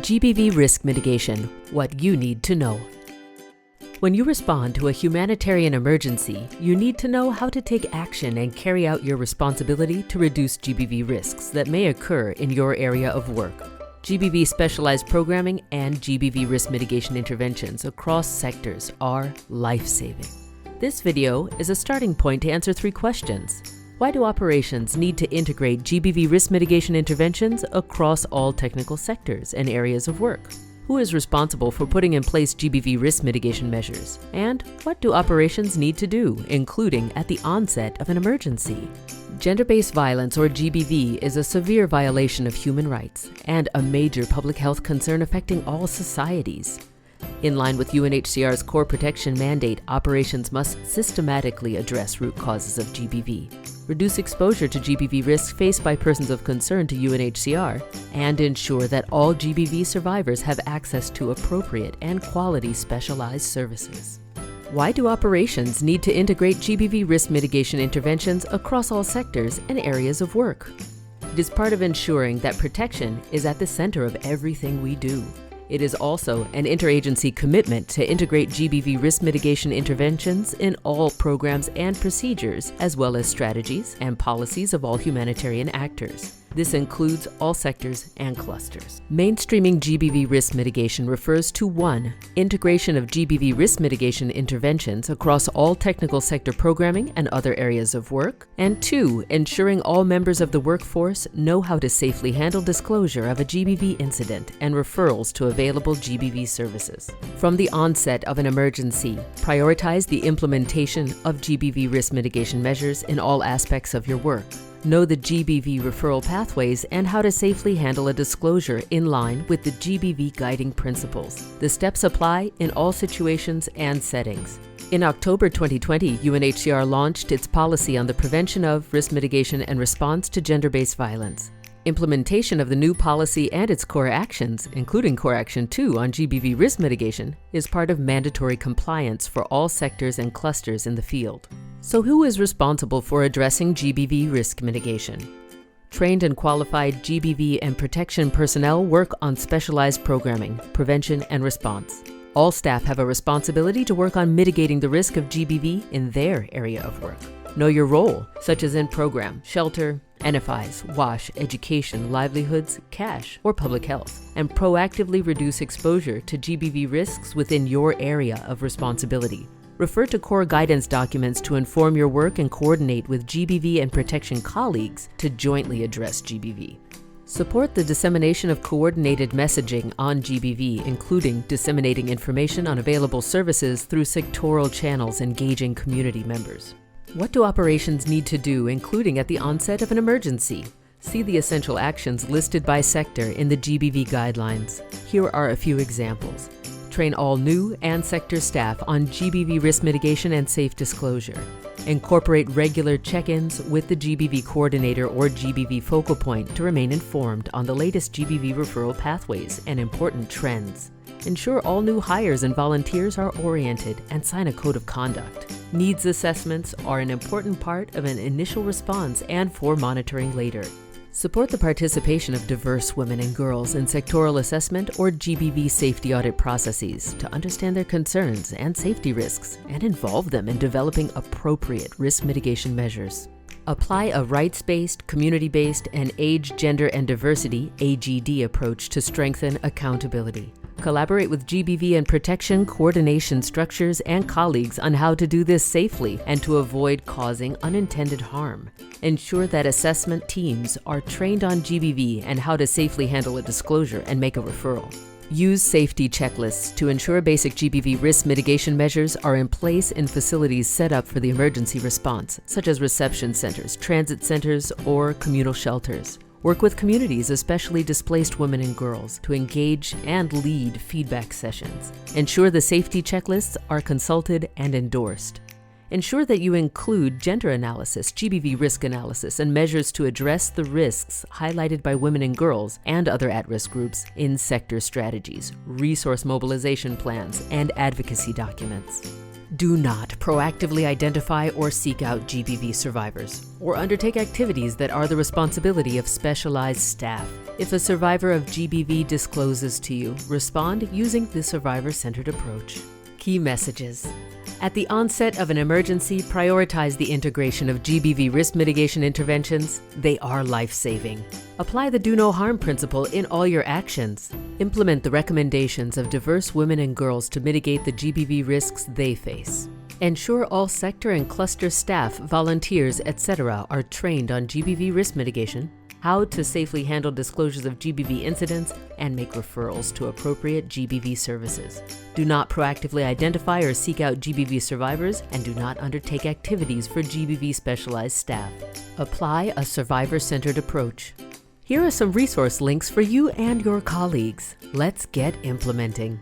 GBV risk mitigation, what you need to know. When you respond to a humanitarian emergency, you need to know how to take action and carry out your responsibility to reduce GBV risks that may occur in your area of work. GBV specialized programming and GBV risk mitigation interventions across sectors are life-saving. This video is a starting point to answer 3 questions. Why do operations need to integrate GBV risk mitigation interventions across all technical sectors and areas of work? Who is responsible for putting in place GBV risk mitigation measures? And what do operations need to do, including at the onset of an emergency? Gender-based violence, or GBV, is a severe violation of human rights and a major public health concern affecting all societies. In line with UNHCR's core protection mandate, operations must systematically address root causes of GBV, reduce exposure to GBV risks faced by persons of concern to UNHCR, and ensure that all GBV survivors have access to appropriate and quality specialized services. Why do operations need to integrate GBV risk mitigation interventions across all sectors and areas of work? It is part of ensuring that protection is at the center of everything we do. It is also an interagency commitment to integrate GBV risk mitigation interventions in all programs and procedures, as well as strategies and policies of all humanitarian actors. This includes all sectors and clusters. Mainstreaming GBV risk mitigation refers to 1. Integration of GBV risk mitigation interventions across all technical sector programming and other areas of work, and 2. Ensuring all members of the workforce know how to safely handle disclosure of a GBV incident and referrals to available GBV services. From the onset of an emergency, prioritize the implementation of GBV risk mitigation measures in all aspects of your work. Know the GBV referral pathways and how to safely handle a disclosure in line with the GBV guiding principles. The steps apply in all situations and settings. In October 2020, UNHCR launched its policy on the prevention of, risk mitigation, and response to gender-based violence. Implementation of the new policy and its core actions, including Core Action 2 on GBV risk mitigation, is part of mandatory compliance for all sectors and clusters in the field. So who is responsible for addressing GBV risk mitigation? Trained and qualified GBV and protection personnel work on specialized programming, prevention, and response. All staff have a responsibility to work on mitigating the risk of GBV in their area of work. Know your role, such as in program, shelter, NFIs, WASH, education, livelihoods, cash, or public health, and proactively reduce exposure to GBV risks within your area of responsibility. Refer to core guidance documents to inform your work and coordinate with GBV and protection colleagues to jointly address GBV. Support the dissemination of coordinated messaging on GBV, including disseminating information on available services through sectoral channels engaging community members. What do operations need to do, including at the onset of an emergency? See the essential actions listed by sector in the GBV guidelines. Here are a few examples. Train all new and sector staff on GBV risk mitigation and safe disclosure. Incorporate regular check-ins with the GBV coordinator or GBV focal point to remain informed on the latest GBV referral pathways and important trends. Ensure all new hires and volunteers are oriented and sign a code of conduct. Needs assessments are an important part of an initial response and for monitoring later. Support the participation of diverse women and girls in sectoral assessment or GBV safety audit processes to understand their concerns and safety risks and involve them in developing appropriate risk mitigation measures. Apply a rights-based, community-based, and age, gender, and diversity (AGD) approach to strengthen accountability. Collaborate with GBV and protection coordination structures and colleagues on how to do this safely and to avoid causing unintended harm. Ensure that assessment teams are trained on GBV and how to safely handle a disclosure and make a referral. Use safety checklists to ensure basic GBV risk mitigation measures are in place in facilities set up for the emergency response, such as reception centers, transit centers, or communal shelters. Work with communities, especially displaced women and girls, to engage and lead feedback sessions. Ensure the safety checklists are consulted and endorsed. Ensure that you include gender analysis, GBV risk analysis, and measures to address the risks highlighted by women and girls and other at-risk groups in sector strategies, resource mobilization plans, and advocacy documents. Do not proactively identify or seek out GBV survivors, or undertake activities that are the responsibility of specialized staff. If a survivor of GBV discloses to you, respond using the survivor-centered approach. Key messages. At the onset of an emergency, prioritize the integration of GBV risk mitigation interventions. They are life-saving. Apply the do no harm principle in all your actions. Implement the recommendations of diverse women and girls to mitigate the GBV risks they face. Ensure all sector and cluster staff, volunteers, etc. are trained on GBV risk mitigation, how to safely handle disclosures of GBV incidents, and make referrals to appropriate GBV services. Do not proactively identify or seek out GBV survivors, and do not undertake activities for GBV specialized staff. Apply a survivor-centered approach. Here are some resource links for you and your colleagues. Let's get implementing.